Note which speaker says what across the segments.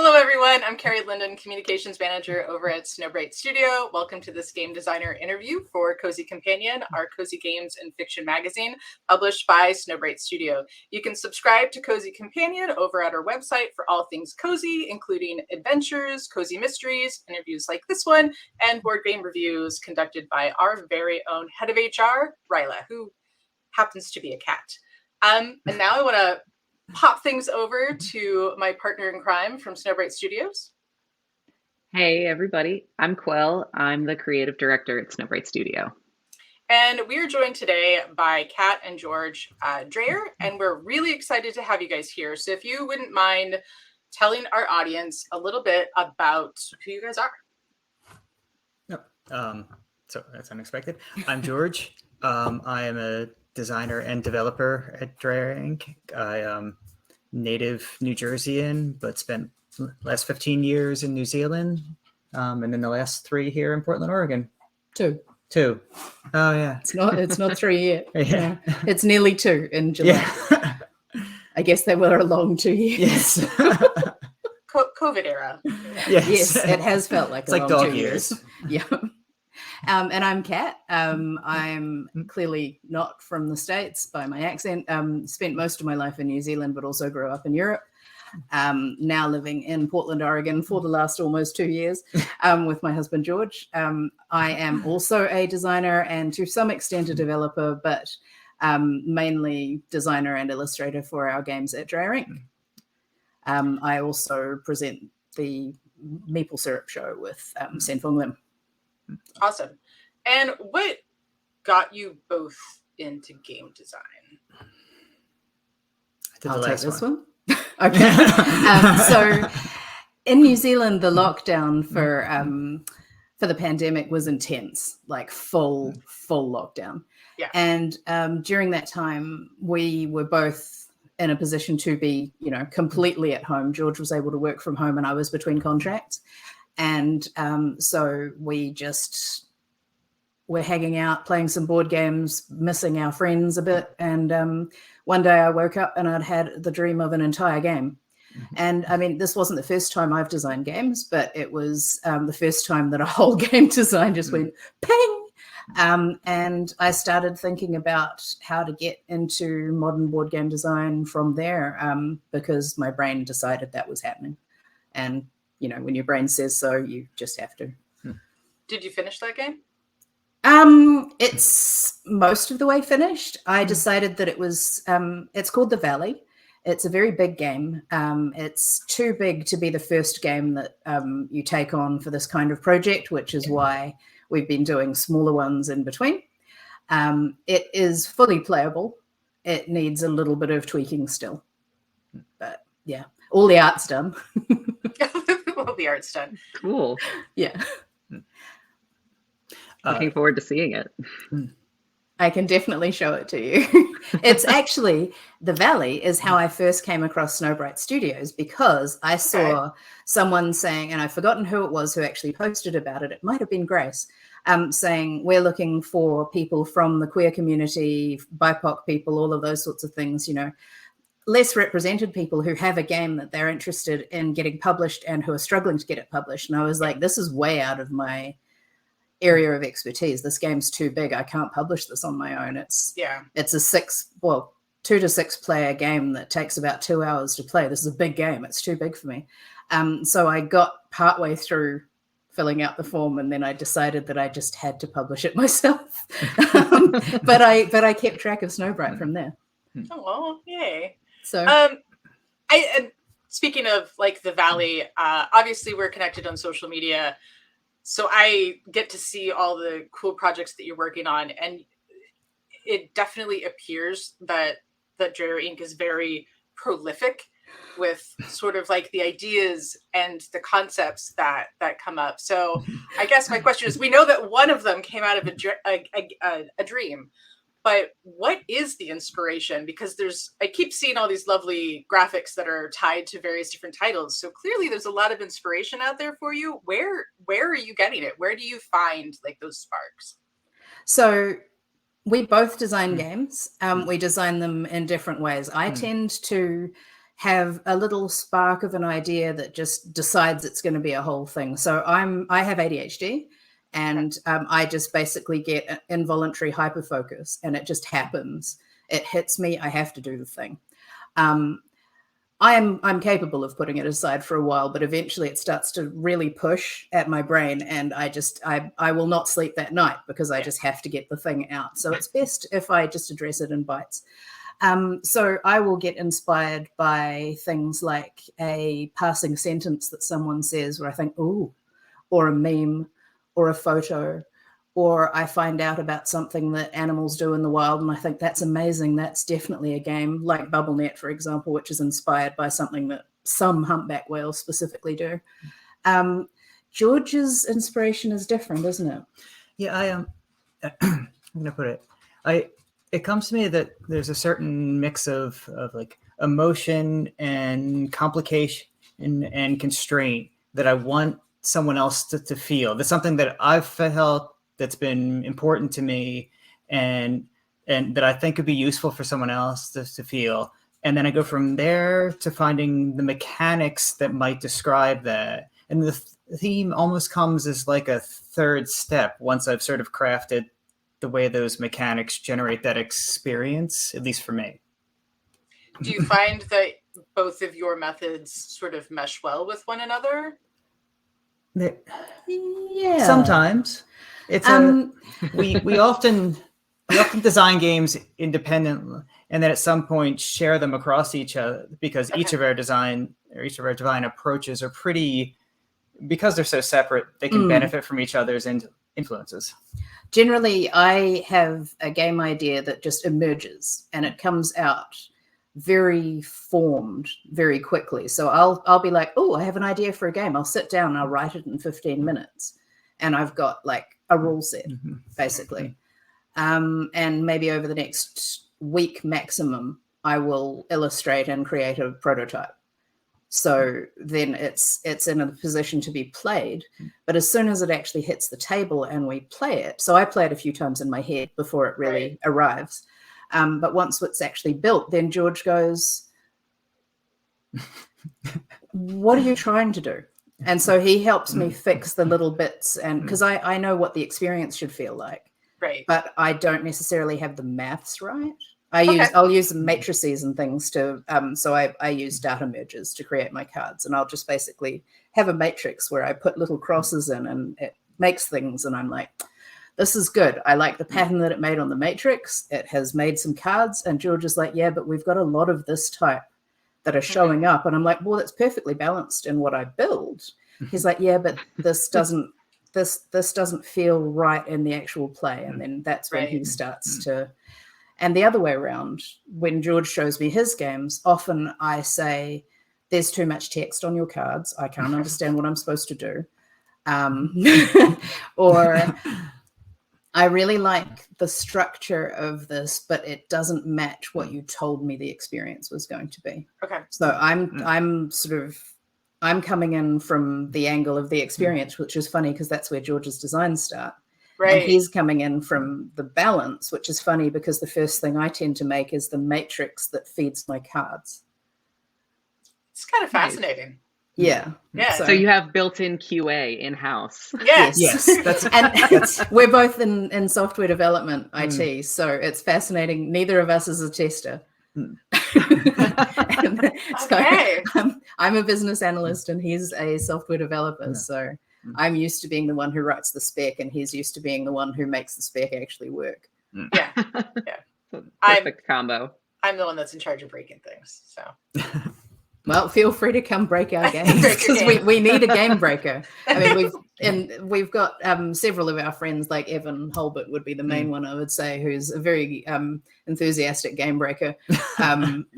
Speaker 1: Hello, everyone. I'm Carrie Linden, Communications Manager over at Snowbright Studio. Welcome to this game designer interview for Cozy Companion, our cozy games and fiction magazine published by Snowbright Studio. You can subscribe to Cozy Companion over at our website for all things cozy, including adventures, cozy mysteries, interviews like this one, and board game reviews conducted by our very own head of HR, Ryla, who happens to be a cat. And now I want to pop things over to my partner in crime from Snowbright Studios.
Speaker 2: Hey, everybody. I'm Quell. I'm the creative director at Snowbright Studio.
Speaker 1: And we are joined today by Kat and George Drayer, and we're really excited to have you guys here. So if you wouldn't mind telling our audience a little bit about who you guys are.
Speaker 3: So that's unexpected. I'm George. I am a designer and developer at Drayer Inc. I am native New Jerseyan, but spent the last 15 years in New Zealand, and then the last 3 here in Portland, Oregon.
Speaker 4: Two.
Speaker 3: Oh yeah.
Speaker 4: It's not 3 yet.
Speaker 3: Yeah.
Speaker 4: It's nearly 2 in July.
Speaker 3: Yeah.
Speaker 4: I guess they were a long 2 years.
Speaker 3: Yes.
Speaker 1: COVID era.
Speaker 4: Yes, it has felt like
Speaker 3: it's
Speaker 4: a
Speaker 3: like
Speaker 4: long
Speaker 3: dog
Speaker 4: 2
Speaker 3: years.
Speaker 4: Yeah. And I'm Kat. I'm clearly not from the States by my accent. Spent most of my life in New Zealand, but also grew up in Europe. Now living in Portland, Oregon for the last almost 2 years with my husband, George. I am also a designer and to some extent a developer, but mainly designer and illustrator for our games at Drayer Inc. I also present the Maple Syrup Show with Sen Fung Lim.
Speaker 1: Awesome. And what got you both into game design?
Speaker 4: I'll take this one. Okay. So in New Zealand, the lockdown for the pandemic was intense, like full lockdown.
Speaker 1: Yeah.
Speaker 4: And during that time, we were both in a position to be, completely at home. George was able to work from home and I was between contracts. And so we just were hanging out, playing some board games, missing our friends a bit. And one day I woke up and I'd had the dream of an entire game. Mm-hmm. And I mean, this wasn't the first time I've designed games, but it was the first time that a whole game design just went ping. And I started thinking about how to get into modern board game design from there because my brain decided that was happening. And when your brain says so, you just have to.
Speaker 1: Did you finish that game?
Speaker 4: It's most of the way finished. I decided that it was, it's called The Valley. It's a very big game. It's too big to be the first game that you take on for this kind of project, which is why we've been doing smaller ones in between. It is fully playable. It needs a little bit of tweaking still. But yeah, all the art's done.
Speaker 1: All the art's done.
Speaker 2: Cool.
Speaker 4: Yeah.
Speaker 2: Looking forward to seeing it.
Speaker 4: I can definitely show it to you. It's actually, The Valley is how I first came across Snowbright Studios because I saw someone saying, and I've forgotten who it was who actually posted about it. It might have been Grace, saying we're looking for people from the queer community, BIPOC people, all of those sorts of things, less represented people who have a game that they're interested in getting published and who are struggling to get it published. And I was like, this is way out of my area of expertise. This game's too big. I can't publish this on my own. It's a 2 to 6 player game that takes about 2 hours to play. This is a big game. It's too big for me. So I got partway through filling out the form and then I decided that I just had to publish it myself. But I kept track of Snowbright from there.
Speaker 1: Oh, yay.
Speaker 4: So
Speaker 1: speaking of like The Valley, obviously we're connected on social media. So I get to see all the cool projects that you're working on. And it definitely appears that Drayer Inc. is very prolific with sort of like the ideas and the concepts that come up. So I guess my question is, we know that one of them came out of a dream. But what is the inspiration? Because I keep seeing all these lovely graphics that are tied to various different titles. So clearly there's a lot of inspiration out there for you. Where are you getting it? Where do you find like those sparks?
Speaker 4: So we both design games. We design them in different ways. I tend to have a little spark of an idea that just decides it's going to be a whole thing. So I have ADHD, and I just basically get involuntary hyperfocus, and it just happens. It hits me. I have to do the thing. I'm capable of putting it aside for a while, but eventually it starts to really push at my brain, and I will not sleep that night because I just have to get the thing out. So it's best if I just address it in bites. So I will get inspired by things like a passing sentence that someone says where I think, ooh, or a meme or a photo, or I find out about something that animals do in the wild and I think that's amazing. That's definitely a game, like BubbleNet, for example, which is inspired by something that some humpback whales specifically do. George's inspiration is different, isn't it?
Speaker 3: Yeah, I am. I'm gonna put it. It comes to me that there's a certain mix of like emotion and complication and constraint that I want someone else to feel. That's something that I've felt that's been important to me and that I think could be useful for someone else to feel. And then I go from there to finding the mechanics that might describe that. And the theme almost comes as like a third step once I've sort of crafted the way those mechanics generate that experience, at least for me.
Speaker 1: Do you find that both of your methods sort of mesh well with one another?
Speaker 4: Yeah.
Speaker 3: Sometimes. It's we often design games independently and then at some point share them across each other because each of our design approaches are pretty, because they're so separate, they can benefit from each other's influences.
Speaker 4: Generally, I have a game idea that just emerges and it comes out very formed very quickly. So I'll be like, oh, I have an idea for a game. I'll sit down and I'll write it in 15 minutes. And I've got like a rule set, basically. And maybe over the next week maximum, I will illustrate and create a prototype. So then it's in a position to be played. But as soon as it actually hits the table and we play it, so I play it a few times in my head before it really arrives. But once it's actually built, then George goes, what are you trying to do? And so he helps me fix the little bits, and because I know what the experience should feel like,
Speaker 1: right?
Speaker 4: But I don't necessarily have the maths right. I'll use matrices and things to so I use data merges to create my cards, and I'll just basically have a matrix where I put little crosses in and it makes things, and I'm like, this is good. I like the pattern that it made on the matrix. It has made some cards, and George is like, yeah, but we've got a lot of this type that are showing up, and I'm like, well, that's perfectly balanced in what I build. He's like, yeah, but this doesn't feel right in the actual play, and then that's when he starts to. And the other way around, when George shows me his games, often I say, there's too much text on your cards. I can't understand what I'm supposed to do. Or I really like the structure of this, but it doesn't match what you told me the experience was going to be.
Speaker 1: Okay.
Speaker 4: So I'm coming in from the angle of the experience, which is funny because that's where George's designs start. Right. And he's coming in from the balance, which is funny because the first thing I tend to make is the matrix that feeds my cards.
Speaker 1: It's kind of fascinating.
Speaker 4: Yeah.
Speaker 1: Yeah.
Speaker 2: So you have built-in QA in-house.
Speaker 1: Yes.
Speaker 4: That's we're both in software development, IT, so it's fascinating. Neither of us is a tester.
Speaker 1: Okay.
Speaker 4: So I'm a business analyst and he's a software developer. So I'm used to being the one who writes the spec and he's used to being the one who makes the spec actually work.
Speaker 1: Yeah.
Speaker 2: Perfect combo.
Speaker 1: I'm the one that's in charge of breaking things. So
Speaker 4: well, feel free to come break our games because we need a game breaker. I mean, we've got several of our friends, like Evan Holbert would be the main one, I would say, who's a very enthusiastic game breaker,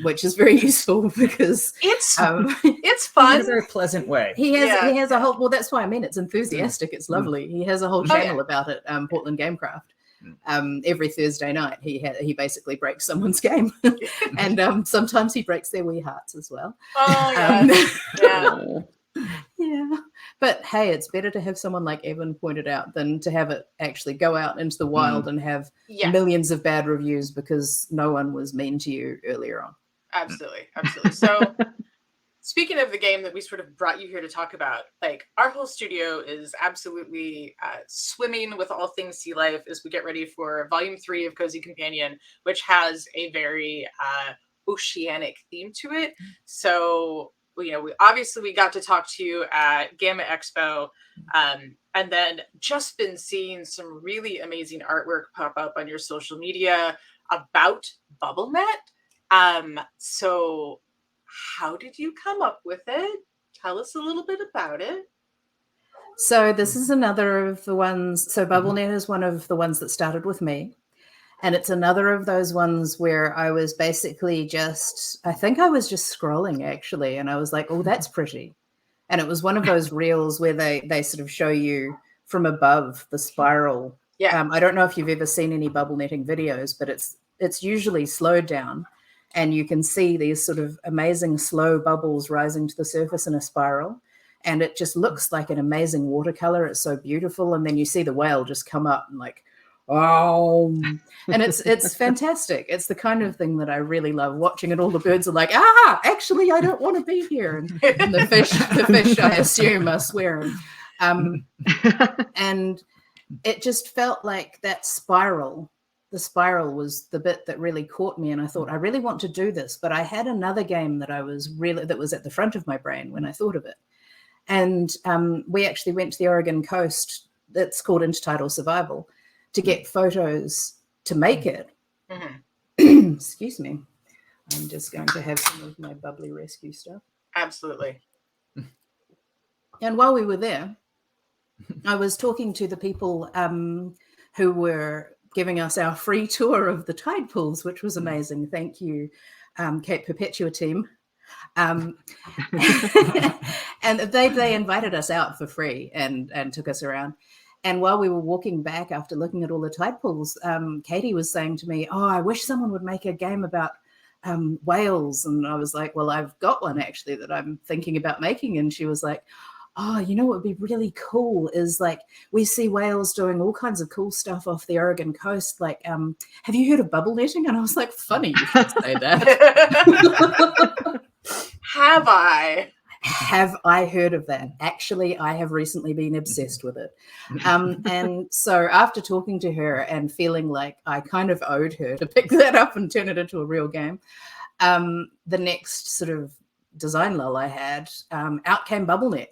Speaker 4: which is very useful because
Speaker 1: it's fun.
Speaker 3: In a very pleasant way.
Speaker 4: He has a whole. Well, that's why I mean it's enthusiastic. It's lovely. He has a whole channel about it, Portland Gamecraft. Every Thursday night he basically breaks someone's game and sometimes he breaks their wee hearts as well. Yeah, but hey, it's better to have someone like Evan pointed out than to have it actually go out into the wild and have millions of bad reviews because no one was mean to you earlier on.
Speaker 1: Absolutely. So speaking of the game that we sort of brought you here to talk about, like our whole studio is absolutely swimming with all things sea life as we get ready for Volume 3 of Cozy Companion, which has a very oceanic theme to it. So, we obviously got to talk to you at Gamma Expo, and then just been seeing some really amazing artwork pop up on your social media about BubbleNet. So how did you come up with it? Tell us a little bit about it.
Speaker 4: So this is another of the ones. So BubbleNet is one of the ones that started with me. And it's another of those ones where I was basically I think I was just scrolling actually. And I was like, oh, that's pretty. And it was one of those reels where they sort of show you from above the spiral.
Speaker 1: Yeah.
Speaker 4: I don't know if you've ever seen any bubble netting videos, but it's usually slowed down. And you can see these sort of amazing slow bubbles rising to the surface in a spiral. And it just looks like an amazing watercolor. It's so beautiful. And then you see the whale just come up and like, oh, and it's fantastic. It's the kind of thing that I really love watching. And all the birds are like, actually, I don't want to be here. And the fish, I assume, are swearing. And it just felt like that spiral. The spiral was the bit that really caught me. And I thought, I really want to do this. But I had another game that was at the front of my brain when I thought of it. And we actually went to the Oregon coast. That's called Intertidal Survival to get photos to make it. Mm-hmm. Excuse me. I'm just going to have some of my bubbly rescue stuff.
Speaker 1: Absolutely.
Speaker 4: And while we were there, I was talking to the people who were giving us our free tour of the tide pools, which was amazing. Thank you, Cape Perpetua team. And they invited us out for free and took us around. And while we were walking back after looking at all the tide pools, Katie was saying to me, I wish someone would make a game about whales. And I was like, well, I've got one actually that I'm thinking about making. And she was like, what would be really cool is like we see whales doing all kinds of cool stuff off the Oregon coast. Like, have you heard of bubble netting? And I was like, funny you should say that. Have I heard of that? Actually, I have recently been obsessed with it. And so after talking to her and feeling like I kind of owed her to pick that up and turn it into a real game, the next sort of design lull I had, out came BubbleNet.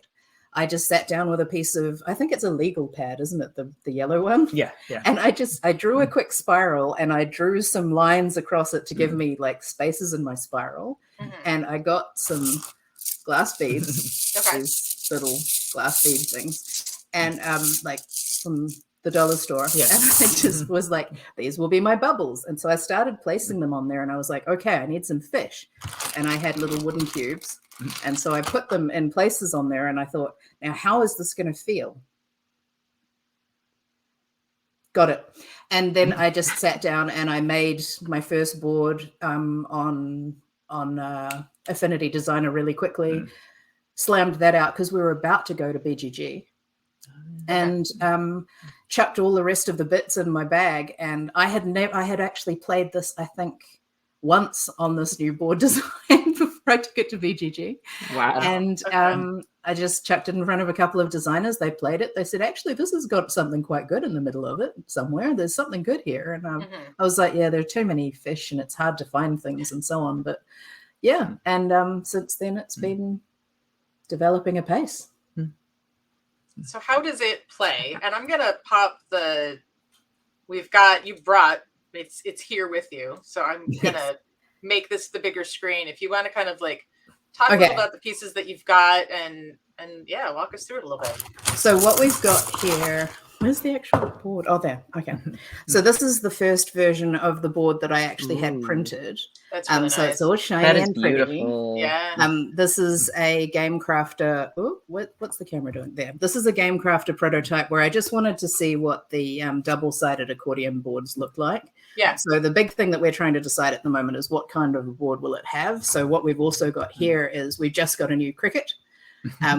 Speaker 4: I just sat down with a piece of, I think it's a legal pad, isn't it? The yellow one?
Speaker 3: Yeah.
Speaker 4: And I drew a quick spiral and I drew some lines across it to give me like spaces in my spiral. Mm-hmm. And I got some glass beads, these little glass bead things, and like from the dollar store. Yeah. And I just was like, these will be my bubbles. And so I started placing them on there and I was like, okay, I need some fish. And I had little wooden cubes. And so I put them in places on there and I thought, now how is this going to feel? Got it. And then I just sat down and I made my first board on Affinity Designer really quickly, slammed that out because we were about to go to BGG, and chucked all the rest of the bits in my bag. And I had actually played this, I think, once on this new board design before I took it to BGG. Wow. And I just chucked it in front of a couple of designers. They played it. They said, actually, this has got something quite good in the middle of it somewhere. There's something good here. And I was like, yeah, there are too many fish and it's hard to find things and so on. But yeah. And since then it's been developing apace.
Speaker 1: So how does it play? And I'm going to pop it's here with you. So I'm going to make this the bigger screen. If you want to kind of like talk a little about the pieces that you've got and yeah, walk us through it a little bit. So
Speaker 4: what we've got here, where's the actual board? Oh, there. Okay. So this is the first version of the board that I actually had printed.
Speaker 1: That's really nice.
Speaker 4: So it's all shiny and pretty.
Speaker 2: Beautiful.
Speaker 1: Yeah.
Speaker 4: This is a Game Crafter. Oh, what's the camera doing there? This is a Game Crafter prototype where I just wanted to see what the double-sided accordion boards look like.
Speaker 1: Yeah.
Speaker 4: So the big thing that we're trying to decide at the moment is what kind of a board will it have. So what we've also got here is we've just got a new Cricut.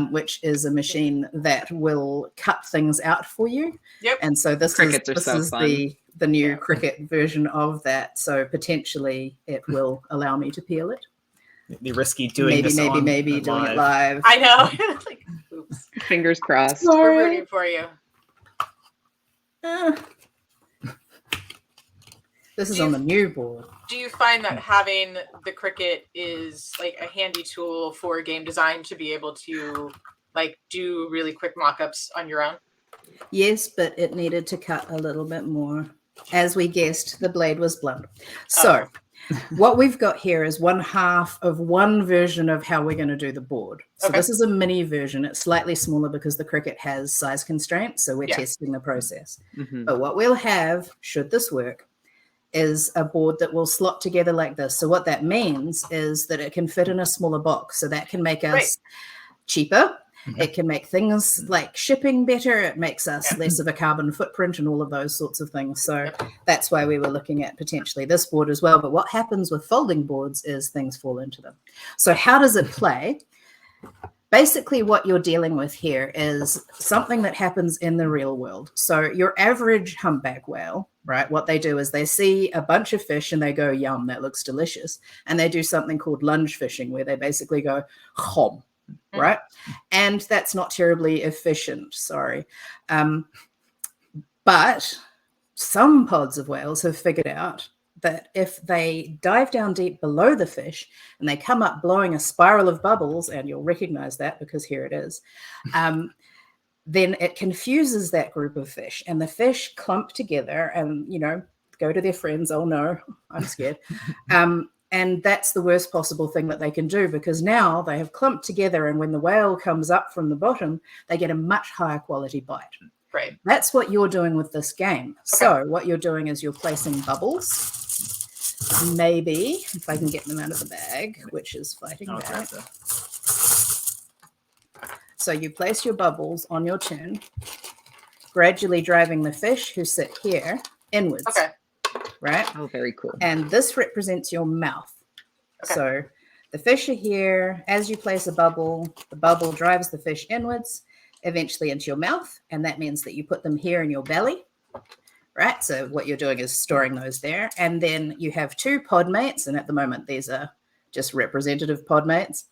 Speaker 4: Which is a machine that will cut things out for you.
Speaker 1: Yep.
Speaker 4: And so this is the new Cricut version of that. So potentially it will allow me to peel it.
Speaker 3: the risky doing this on
Speaker 4: maybe doing it live.
Speaker 1: I know. Like, oops.
Speaker 2: Fingers crossed.
Speaker 1: We're rooting for you.
Speaker 4: This is on the new board.
Speaker 1: Do you find that having the Cricut is like a handy tool for game design to be able to like do really quick mock-ups on your own?
Speaker 4: Yes, but it needed to cut a little bit more. As we guessed, the blade was blunt. So what we've got here is one half of one version of how we're going to do the board. So this is a mini version. It's slightly smaller because the Cricut has size constraints. So we're testing the process. But what we'll have, should this work, is a board that will slot together like this. So what that means is that it can fit in a smaller box. So that can make us cheaper. It can make things like shipping better. It makes us less of a carbon footprint and all of those sorts of things. So that's why we were looking at potentially this board as well. But what happens with folding boards is things fall into them. So how does it play? Basically, what you're dealing with here is something that happens in the real world. So your average humpback whale, right, what they do is they see a bunch of fish and they go, yum, that looks delicious. And they do something called lunge fishing where they basically go, hom. Right. And that's not terribly efficient. Sorry. But some pods of whales have figured out that if they dive down deep below the fish and they come up blowing a spiral of bubbles, and you'll recognize that because here it is, then it confuses that group of fish and the fish clump together and, you know, go to their friends. Oh no, I'm scared. And that's the worst possible thing that they can do because now they have clumped together and when the whale comes up from the bottom, they get a much higher quality bite.
Speaker 1: Right.
Speaker 4: That's what you're doing with this game. So what you're doing is you're placing bubbles. Maybe, if I can get them out of the bag, which is fighting back. So you place your bubbles on your chin, gradually driving the fish who sit here inwards. Right?
Speaker 2: Oh, very cool.
Speaker 4: And this represents your mouth. So the fish are here. As you place a bubble, the bubble drives the fish inwards, eventually into your mouth. And that means that you put them here in your belly. Right? So what you're doing is storing those there. And then you have two pod mates. And at the moment, these are just representative pod mates.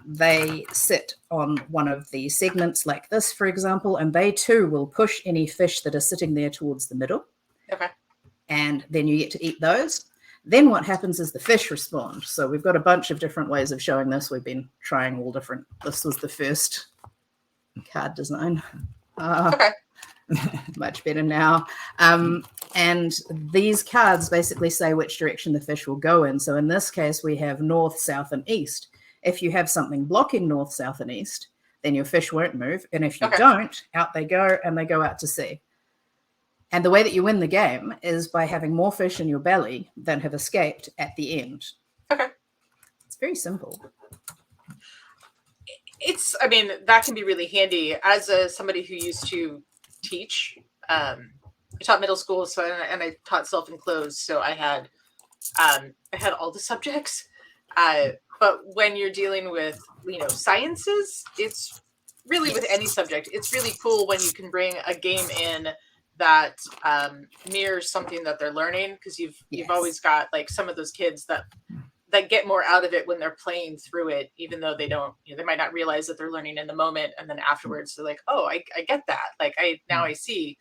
Speaker 4: They sit on one of the segments like this, for example, and they too will push any fish that are sitting there towards the middle. And then you get to eat those. Then what happens is the fish respond. So we've got a bunch of different ways of showing this. We've been trying all different. This was the first card design. Much better now. And these cards basically say which direction the fish will go in. So in this case, we have north, south, and east. If you have something blocking north, south, and east, then your fish won't move. And if you don't, out they go and they go out to sea. And the way that you win the game is by having more fish in your belly than have escaped at the end. It's very simple.
Speaker 1: I mean, that can be really handy. As somebody who used to teach, I taught middle school, and I taught self-enclosed, so I had all the subjects. But when you're dealing with, sciences, it's really with any subject. It's really cool when you can bring a game in that mirrors something that they're learning, because you've always got like some of those kids that get more out of it when they're playing through it, even though they don't, they might not realize that they're learning in the moment, and then afterwards they're like, oh, I get that. Like I see.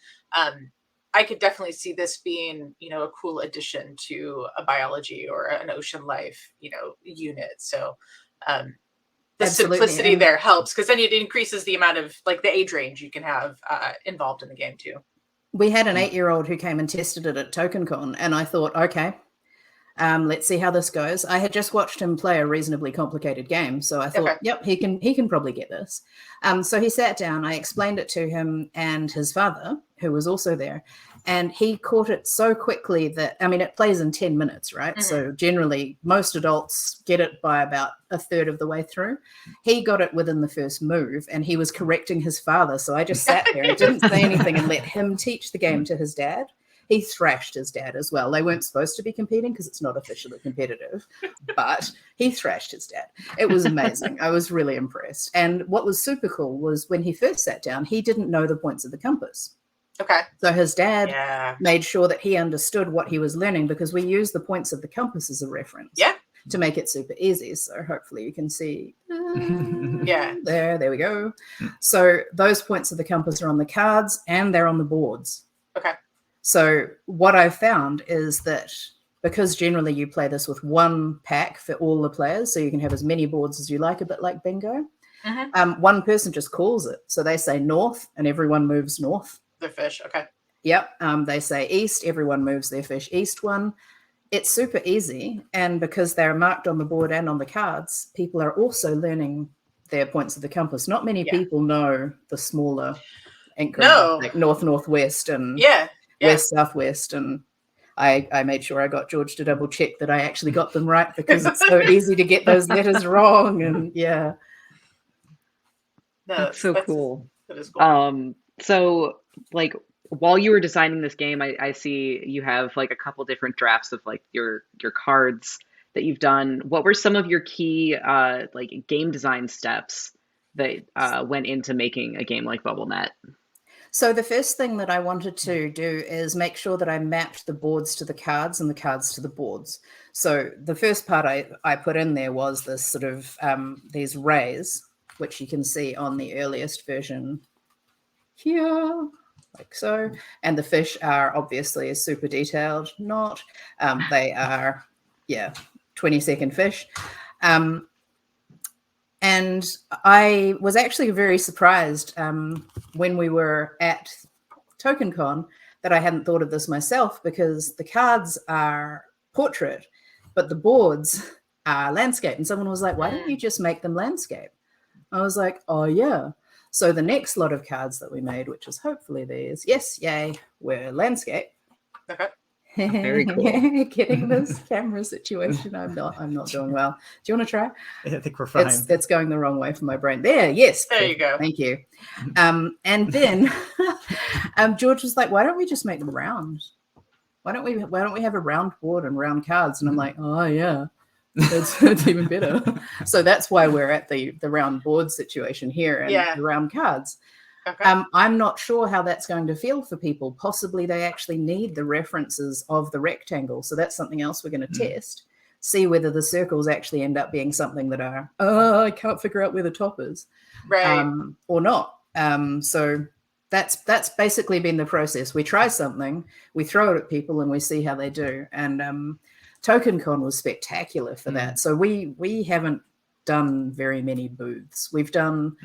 Speaker 1: I could definitely see this being, a cool addition to a biology or an ocean life, unit. So the
Speaker 4: Absolutely.
Speaker 1: simplicity there helps, because then it increases the amount of like the age range you can have involved in the game too.
Speaker 4: We had an 8-year-old who came and tested it at TokenCon, and I thought, okay, let's see how this goes. I had just watched him play a reasonably complicated game, so I thought, yep, he can probably get this. So he sat down, I explained it to him and his father, who was also there, and he caught it so quickly that, it plays in 10 minutes, right? Mm-hmm. So generally, most adults get it by about a third of the way through. He got it within the first move, and he was correcting his father, so I just sat there and didn't say anything and let him teach the game to his dad. He thrashed his dad as well. They weren't supposed to be competing because it's not officially competitive, but he thrashed his dad. It was amazing. I was really impressed. And what was super cool was when he first sat down, he didn't know the points of the compass.
Speaker 1: Okay.
Speaker 4: So his dad made sure that he understood what he was learning, because we use the points of the compass as a reference.
Speaker 1: Yeah.
Speaker 4: to make it super easy. So hopefully you can see.
Speaker 1: Yeah.
Speaker 4: There we go. So those points of the compass are on the cards and they're on the boards.
Speaker 1: Okay.
Speaker 4: So what I found is that because generally you play this with one pack for all the players, so you can have as many boards as you like, a bit like bingo. One person just calls it. So they say north and everyone moves north.
Speaker 1: The fish. Okay.
Speaker 4: Yep. They say east, everyone moves their fish east one. It's super easy. And because they're marked on the board and on the cards, people are also learning their points of the compass. Not many people know the smaller increments, like north, northwest and west, southwest. And I made sure I got George to double check that I actually got them right because it's so easy to get those letters wrong. And
Speaker 2: No, that's so cool.
Speaker 1: That is cool.
Speaker 2: So like while you were designing this game, I see you have like a couple different drafts of like your cards that you've done. What were some of your key like game design steps that went into making a game like BubbleNet?
Speaker 4: So the first thing that I wanted to do is make sure that I mapped the boards to the cards and the cards to the boards. So the first part I put in there was this sort of these rays, which you can see on the earliest version here, like so. And the fish are obviously super detailed, not. They are, 20-second fish. And I was actually very surprised when we were at TokenCon that I hadn't thought of this myself, because the cards are portrait, but the boards are landscape. And someone was like, why don't you just make them landscape? I was like, oh, yeah. So the next lot of cards that we made, which is hopefully these, yes, yay, were landscape.
Speaker 1: Okay.
Speaker 2: Very cool.
Speaker 4: Getting this camera situation, I'm not doing well. Do you want to try?
Speaker 3: I think we're fine.
Speaker 4: It's going the wrong way for my brain. Yes.
Speaker 1: There you go.
Speaker 4: Thank you. And then George was like, why don't we just make them round? Why don't we have a round board and round cards? And I'm like, oh yeah, it's even better. So that's why we're at the round board situation here and the round cards.
Speaker 1: Okay.
Speaker 4: I'm not sure how that's going to feel for people. Possibly they actually need the references of the rectangle. So that's something else we're going to test. See whether the circles actually end up being something that are, I can't figure out where the top is.
Speaker 1: Right.
Speaker 4: Or not. So that's basically been the process. We try something, we throw it at people and we see how they do. And TokenCon was spectacular for that. So we haven't done very many booths. We've done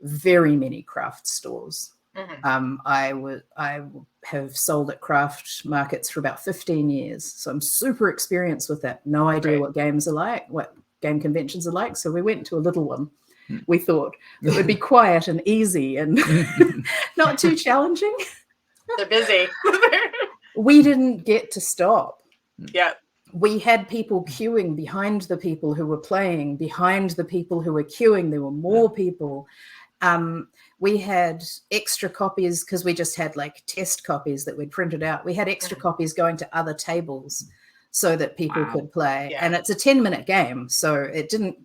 Speaker 4: very many craft stores. I have sold at craft markets for about 15 years. So I'm super experienced with that. No idea what games are like, what game conventions are like. So we went to a little one. We thought it would be quiet and easy and not too challenging.
Speaker 1: They're busy.
Speaker 4: We didn't get to stop.
Speaker 1: Yeah.
Speaker 4: We had people queuing behind the people who were playing, behind the people who were queuing. There were more people. We had extra copies because we just had like test copies that we'd printed out. We had extra copies going to other tables so that people could play.
Speaker 1: Yeah.
Speaker 4: And it's a 10-minute game. So it didn't,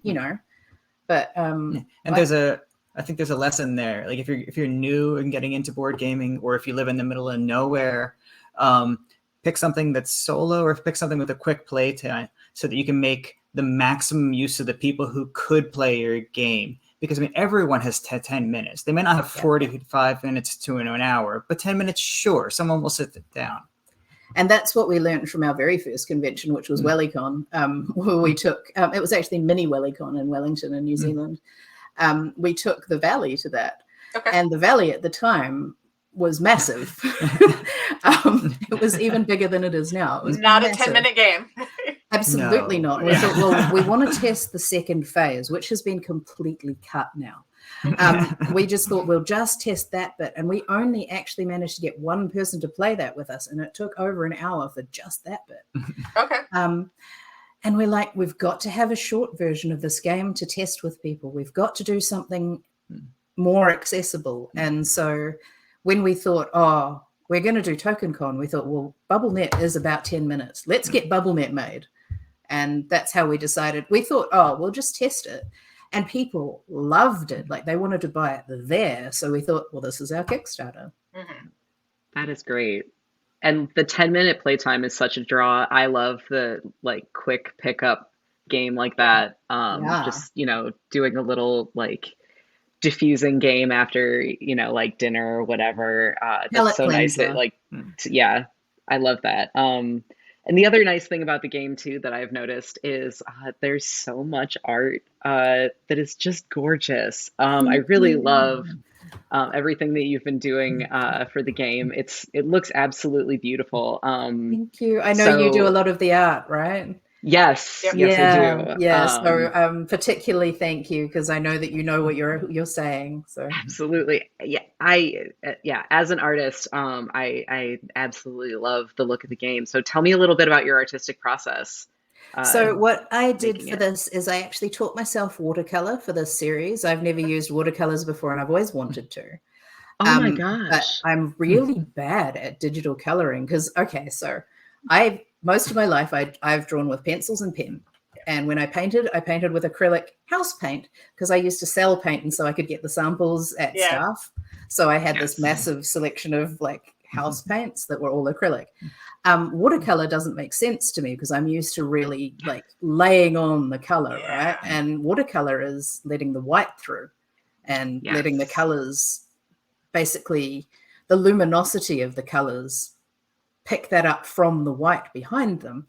Speaker 4: but
Speaker 3: and I think there's a lesson there. Like if you're new and getting into board gaming, or if you live in the middle of nowhere, pick something that's solo or pick something with a quick play time so that you can make the maximum use of the people who could play your game. Because everyone has 10 minutes. They may not have 45 minutes to an hour, but 10 minutes, sure, someone will sit down.
Speaker 4: And that's what we learned from our very first convention, which was WellyCon, where we took, it was actually mini WellyCon in Wellington in New Zealand. We took the Valley to that. Okay. And the Valley at the time was massive. It was even bigger than it is now. It was
Speaker 1: not
Speaker 4: massive.
Speaker 1: A 10-minute game.
Speaker 4: Absolutely not. We thought, well, we want to test the second phase, which has been completely cut now. We just thought we'll just test that bit. And we only actually managed to get one person to play that with us. And it took over an hour for just that bit.
Speaker 1: Okay.
Speaker 4: And we're like, we've got to have a short version of this game to test with people. We've got to do something more accessible. And so when we thought, we're going to do TokenCon, we thought, well, BubbleNet is about 10 minutes. Let's get BubbleNet made. And that's how we decided. We thought, we'll just test it. And people loved it. Like they wanted to buy it there. So we thought, well, this is our Kickstarter.
Speaker 2: That is great. And the 10-minute playtime is such a draw. I love the like quick pickup game like that.
Speaker 4: Yeah.
Speaker 2: Just, doing a little like diffusing game after, like dinner or whatever.
Speaker 4: Palate
Speaker 2: That's so nice that
Speaker 4: cleanser.
Speaker 2: yeah, I love that. And the other nice thing about the game too that I've noticed is there's so much art that is just gorgeous. I really love everything that you've been doing for the game. It looks absolutely beautiful.
Speaker 4: Thank you. I know you do a
Speaker 2: So
Speaker 4: lot of the art, right?
Speaker 2: yes,
Speaker 1: Yep.
Speaker 2: yes, I do.
Speaker 4: Yeah. So particularly thank you, because I know that you know what you're saying. So
Speaker 2: Absolutely. Yeah, as an artist, I absolutely love the look of the game. So tell me a little bit about your artistic process.
Speaker 4: So what I did
Speaker 2: making
Speaker 4: for
Speaker 2: it.
Speaker 4: this is I actually taught myself watercolor for this series. I've never used watercolors before, and I've always wanted to.
Speaker 2: Oh my
Speaker 4: But
Speaker 2: gosh.
Speaker 4: I'm really bad at digital coloring because, okay, so most of my life I've drawn with pencils and pen. And when I painted with acrylic house paint because I used to sell paint, and so I could get the samples at staff. So I had this massive selection of like house paints that were all acrylic. Watercolor doesn't make sense to me because I'm used to really like laying on the color, right? And watercolor is letting the white through and letting the colors, basically the luminosity of the colors, pick that up from the white behind them.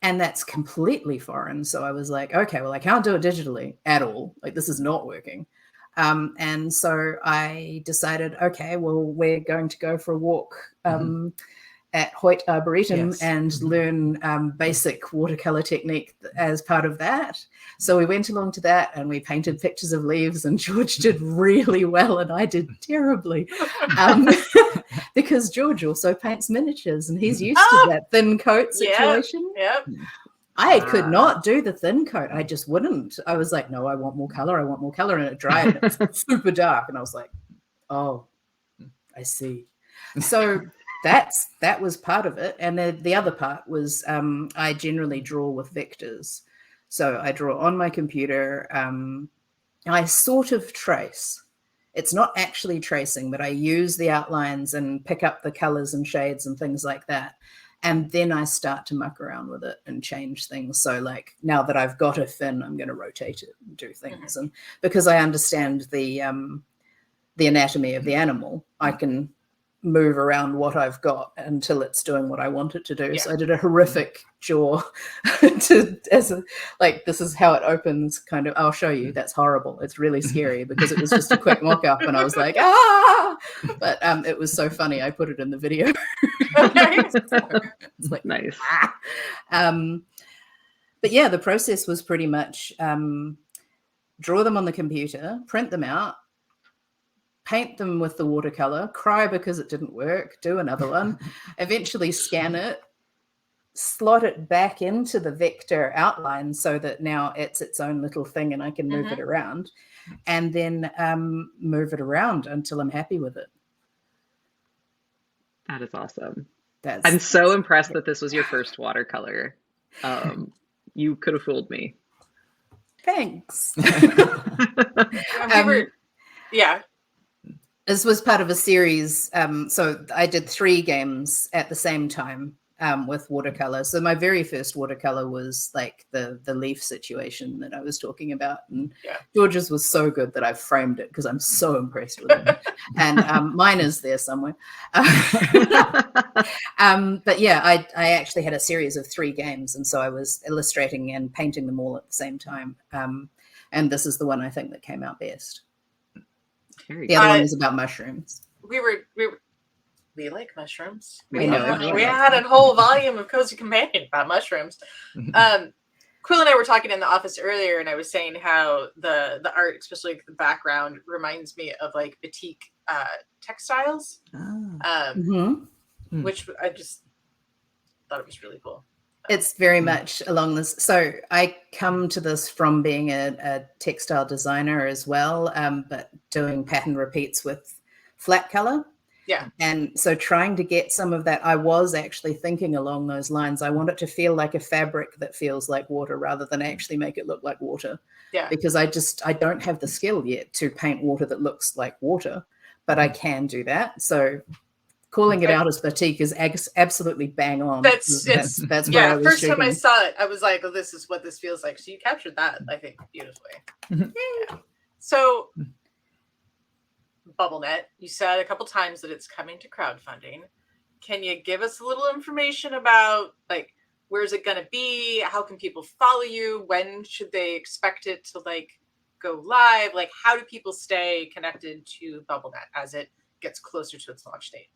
Speaker 4: And that's completely foreign. So I was like, okay, well, I can't do it digitally at all. Like, this is not working. And so I decided, okay, well, we're going to go for a walk at Hoyt Arboretum and learn basic watercolor technique as part of that. So we went along to that and we painted pictures of leaves, and George did really well and I did terribly because George also paints miniatures and he's used to that thin coat situation.
Speaker 1: Yep.
Speaker 4: I could not do the thin coat. I just wouldn't. I was like, no, I want more color. I want more color. And it dried and it was super dark. And I was like, oh, I see. So that was part of it. And the other part was I generally draw with vectors. So I draw on my computer. I sort of trace. It's not actually tracing, but I use the outlines and pick up the colors and shades and things like that. And then I start to muck around with it and change things. So like now that I've got a fin, I'm going to rotate it and do things. And because I understand the anatomy of the animal, I can move around what I've got until it's doing what I want it to do. So I did a horrific jaw this is how it opens kind of. I'll show you. That's horrible. It's really scary because it was just a quick mock-up and I was like, but it was so funny. I put it in the video. It's like,
Speaker 2: nice.
Speaker 4: But yeah, the process was pretty much draw them on the computer, print them out, paint them with the watercolor, cry because it didn't work, do another one, eventually scan it, slot it back into the vector outline so that now it's its own little thing and I can move it around, and then move it around until I'm happy with it.
Speaker 2: That is awesome. I'm so impressed that this was your first watercolor. You could have fooled me.
Speaker 4: Thanks.
Speaker 1: Yeah.
Speaker 4: This was part of a series. So I did 3 games at the same time with watercolor. So my very first watercolor was like the leaf situation that I was talking about. And George's was so good that I've framed it because I'm so impressed with it. And mine is there somewhere. But yeah, I actually had a series of 3 games. And so I was illustrating and painting them all at the same time. And this is the one I think that came out best. The other one was about mushrooms.
Speaker 1: We like mushrooms.
Speaker 4: We know.
Speaker 1: We had a whole volume of Cozy Companion about mushrooms. Quill and I were talking in the office earlier, and I was saying how the art, especially like the background, reminds me of like batik textiles, which I just thought it was really cool.
Speaker 4: It's very much along this. So I come to this from being a textile designer as well, but doing pattern repeats with flat color.
Speaker 1: Yeah.
Speaker 4: And so trying to get some of that, I was actually thinking along those lines. I want it to feel like a fabric that feels like water rather than actually make it look like water.
Speaker 1: Yeah.
Speaker 4: Because I don't have the skill yet to paint water that looks like water, but I can do that. So calling it out as batik is absolutely bang on.
Speaker 1: That's
Speaker 4: where I was
Speaker 1: first time I
Speaker 4: shooting.
Speaker 1: saw it, I was like, oh, this is what this feels like. So you captured that, I think, beautifully. Yeah. So BubbleNet, you said a couple times that it's coming to crowdfunding. Can you give us a little information about, like, where's it going to be? How can people follow you? When should they expect it to, like, go live? Like, how do people stay connected to BubbleNet as it gets closer to its launch date?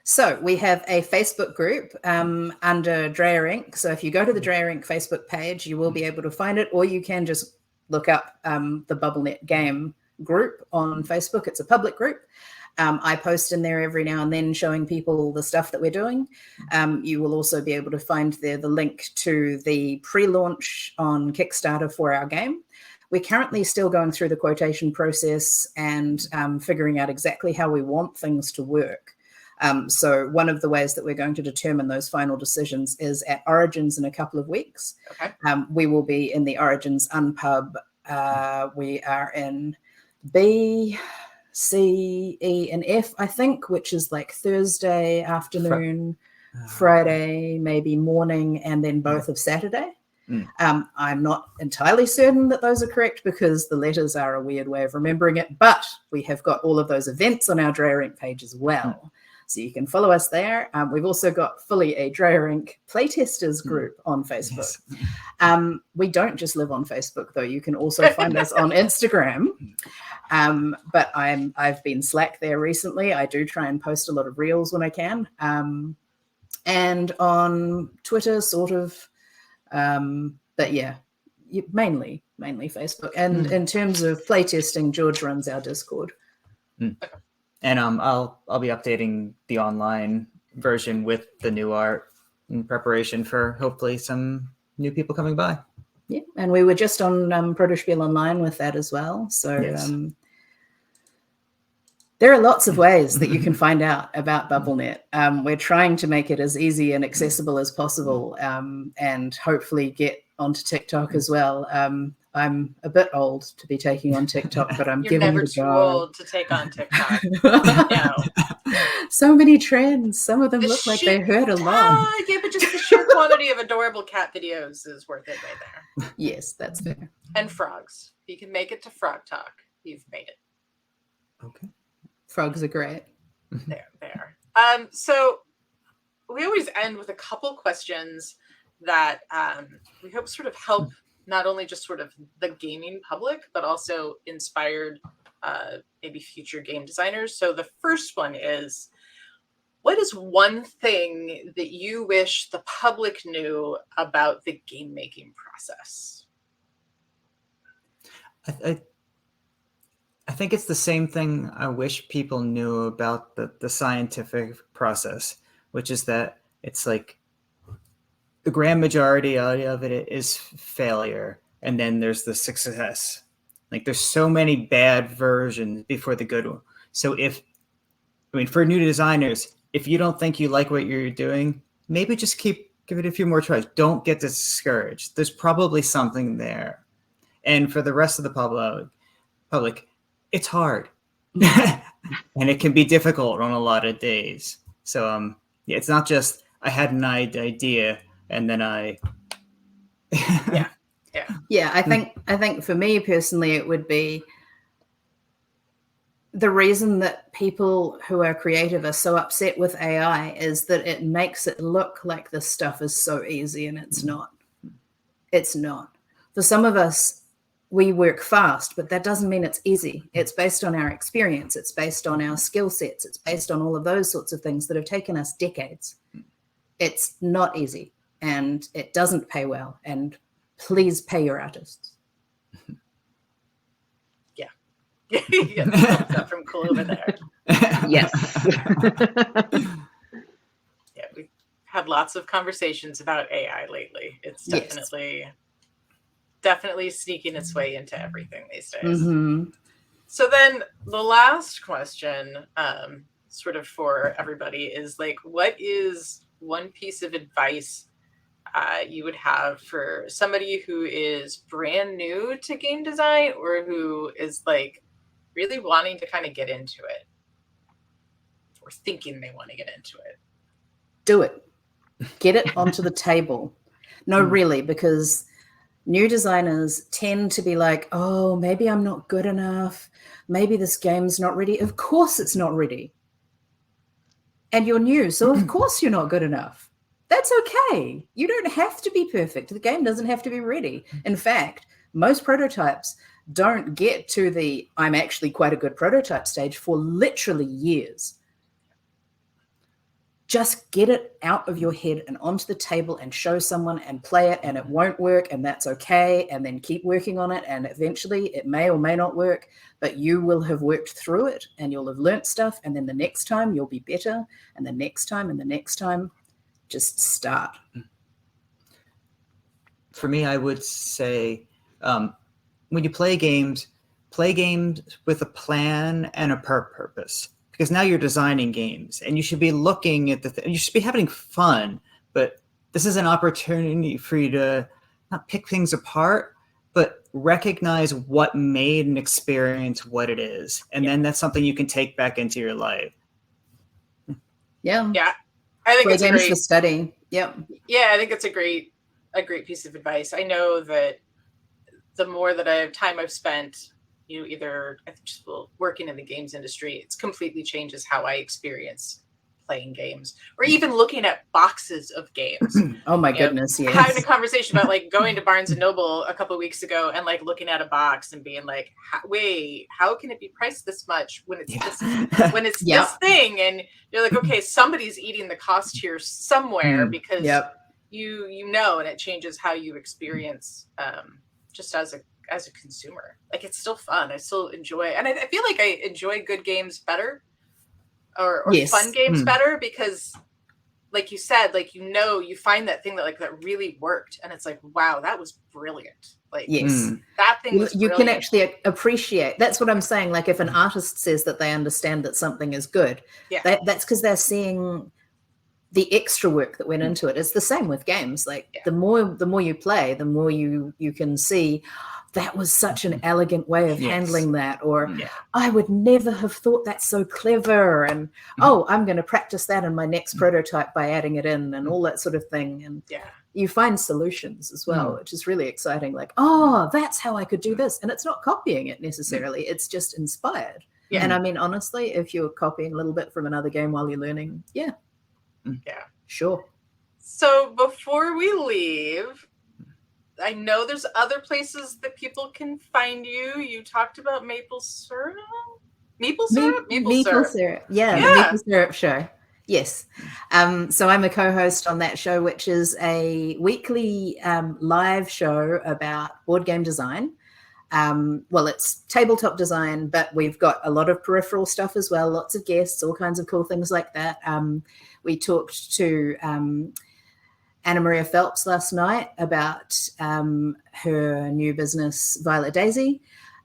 Speaker 4: So we have a Facebook group under Drayer Inc. So if you go to the Drayer Inc. Facebook page, you will be able to find it, or you can just look up the BubbleNet game group on Facebook. It's a public group. I post in there every now and then showing people the stuff that we're doing. You will also be able to find there the link to the pre-launch on Kickstarter for our game. We're currently still going through the quotation process and figuring out exactly how we want things to work. So one of the ways that we're going to determine those final decisions is at Origins in a couple of weeks.
Speaker 1: Okay.
Speaker 4: We will be in the Origins Unpub. We are in B, C, E, and F, I think, which is like Thursday afternoon, Friday, maybe morning, and then both of Saturday. I'm not entirely certain that those are correct because the letters are a weird way of remembering it, but we have got all of those events on our Drayer Inc. page as well. So you can follow us there. We've also got fully a Drayer Inc. playtesters group on Facebook. Yes. We don't just live on Facebook, though. You can also find us on Instagram. But I've been slack there recently. I do try and post a lot of reels when I can. And on Twitter, sort of. But yeah, mainly Facebook. And in terms of playtesting, George runs our Discord.
Speaker 3: And I'll be updating the online version with the new art in preparation for hopefully some new people coming by.
Speaker 4: Yeah, and we were just on Protospiel Online with that as well. So yes. There are lots of ways that you can find out about BubbleNet. We're trying to make it as easy and accessible as possible, and hopefully get onto TikTok as well. I'm a bit old to be taking on TikTok, but I'm giving it a go.
Speaker 1: You're never too old to take on TikTok. No.
Speaker 4: So many trends. Some of them look like they hurt a lot.
Speaker 1: Yeah, but just the sheer quantity of adorable cat videos is worth it right there.
Speaker 4: Yes, that's fair.
Speaker 1: And frogs. If you can make it to Frog Talk, you've made it.
Speaker 3: Okay.
Speaker 4: Frogs are great.
Speaker 1: There. So we always end with a couple questions that we hope sort of help not only just sort of the gaming public, but also inspired maybe future game designers. So the first one is, what is one thing that you wish the public knew about the game making process?
Speaker 3: I think it's the same thing I wish people knew about the scientific process, which is that it's like the grand majority of it is failure, and then there's the success. Like there's so many bad versions before the good one. So for new designers, if you don't think you like what you're doing, maybe just give it a few more tries. Don't get discouraged. There's probably something there. And for the rest of the public, it's hard. And it can be difficult on a lot of days. So it's not just I had an idea and then
Speaker 4: Yeah, I think for me personally, it would be the reason that people who are creative are so upset with AI is that it makes it look like this stuff is so easy, and it's not. It's not. For some of us, we work fast, but that doesn't mean it's easy. It's based on our experience. It's based on our skill sets. It's based on all of those sorts of things that have taken us decades. It's not easy, and it doesn't pay well. And please pay your artists.
Speaker 1: Yeah, thumbs up from cool over there.
Speaker 2: Yes.
Speaker 1: Yeah, we've had lots of conversations about AI lately. It's definitely sneaking its way into everything these days.
Speaker 4: Mm-hmm.
Speaker 1: So then the last question, sort of for everybody, is like, what is one piece of advice you would have for somebody who is brand new to game design or who is like really wanting to kind of get into it? or thinking they want to get into it.
Speaker 4: Do it. Get it onto the table. No, really, because new designers tend to be like, oh, maybe I'm not good enough. Maybe this game's not ready. Of course it's not ready. And you're new, so of course you're not good enough. That's okay. You don't have to be perfect. The game doesn't have to be ready. In fact, most prototypes don't get to the I'm actually quite a good prototype stage for literally years. Just get it out of your head and onto the table and show someone and play it, and it won't work, and that's okay. And then keep working on it, and eventually it may or may not work, but you will have worked through it and you'll have learnt stuff. And then the next time you'll be better, and the next time and the next time. Just start.
Speaker 3: For me, I would say when you play games with a plan and a purpose. Because now you're designing games, and you should be looking at you should be having fun. But this is an opportunity for you to not pick things apart, but recognize what made an experience what it is, and then that's something you can take back into your life.
Speaker 4: Yeah.
Speaker 1: I think it's
Speaker 4: games
Speaker 1: great
Speaker 4: for study. Yep.
Speaker 1: Yeah, I think it's a great piece of advice. I know that the more that I've spent, either just working in the games industry, it's completely changes how I experience playing games, or even looking at boxes of games.
Speaker 4: Oh my goodness, yes.
Speaker 1: Having a conversation about like going to Barnes and Noble a couple of weeks ago and like looking at a box and being like, wait, how can it be priced this much when it's this thing? And you're like, okay, somebody's eating the cost here somewhere, because you know, and it changes how you experience just as a consumer. Like, it's still fun. I still enjoy, and I feel like I enjoy good games better, or fun games better, because like you said, like, you find that thing that really worked, and it's like, wow, that was brilliant. Like, that thing was
Speaker 4: you can actually appreciate. That's what I'm saying. Like, if an artist says that they understand that something is good, that's because they're seeing the extra work that went into it. It's the same with games. Like, the more you play, the more you can see that was such an elegant way of handling that, or I would never have thought that's so clever, and I'm going to practice that in my next prototype by adding it in, and all that sort of thing. And you find solutions as well, which is really exciting. Like, that's how I could do this. And it's not copying it necessarily. It's just inspired. And I mean, honestly, if you're copying a little bit from another game while you're learning, sure.
Speaker 1: So before we leave, I know there's other places that people can find you. You talked about maple syrup? Maple syrup?
Speaker 4: Maple syrup. Yeah, the Maple Syrup Show. Yes. So I'm a co-host on that show, which is a weekly live show about board game design. Well, it's tabletop design, but we've got a lot of peripheral stuff as well, lots of guests, all kinds of cool things like that. We talked to Anna Maria Phelps last night about her new business, Violet Daisy.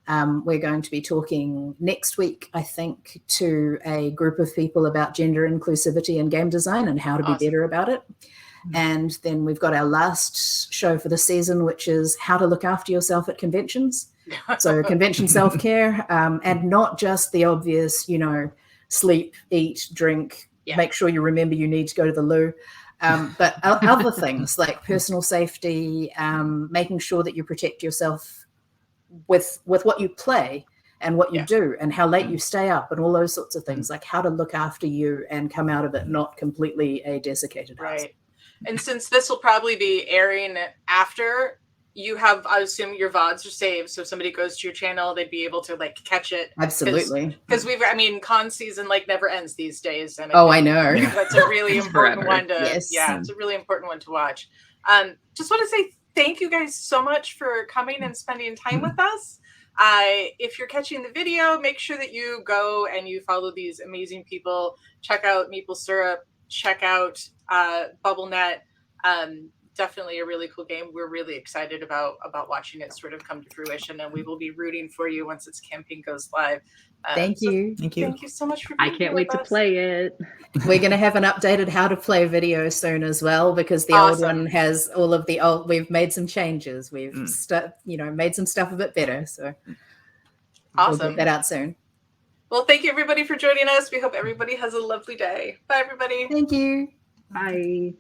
Speaker 4: We're going to be talking next week, I think, to a group of people about gender inclusivity in game design and how to be better about it. And then we've got our last show for the season, which is how to look after yourself at conventions. So convention self-care, and not just the obvious, sleep, eat, drink, make sure you remember you need to go to the loo. But other things like personal safety, making sure that you protect yourself with what you play and what you do, and how late you stay up, and all those sorts of things, like how to look after you and come out of it not completely a desiccated house.
Speaker 1: Right. And since this will probably be airing after, you have, I assume your VODs are saved, so if somebody goes to your channel, they'd be able to catch it.
Speaker 4: Absolutely.
Speaker 1: Because con season never ends these days. And
Speaker 4: I know.
Speaker 1: That's a really important one to,
Speaker 4: yes.
Speaker 1: It's a really important one to watch. Just want to say thank you guys so much for coming and spending time with us. If you're catching the video, make sure that you go and you follow these amazing people. Check out Maple Syrup. Check out BubbleNet. Definitely a really cool game. We're really excited about watching it sort of come to fruition, and we will be rooting for you once its campaign goes live.
Speaker 4: Thank you.
Speaker 3: Thank you.
Speaker 1: Thank you so much for being
Speaker 2: I can't wait to play it.
Speaker 4: We're going to have an updated how to play video soon as well, because the old one has all of the old. We've made some changes. We've made some stuff a bit better. So
Speaker 1: awesome.
Speaker 4: We'll get that out soon.
Speaker 1: Well, thank you everybody for joining us. We hope everybody has a lovely day. Bye, everybody.
Speaker 4: Thank you.
Speaker 2: Bye.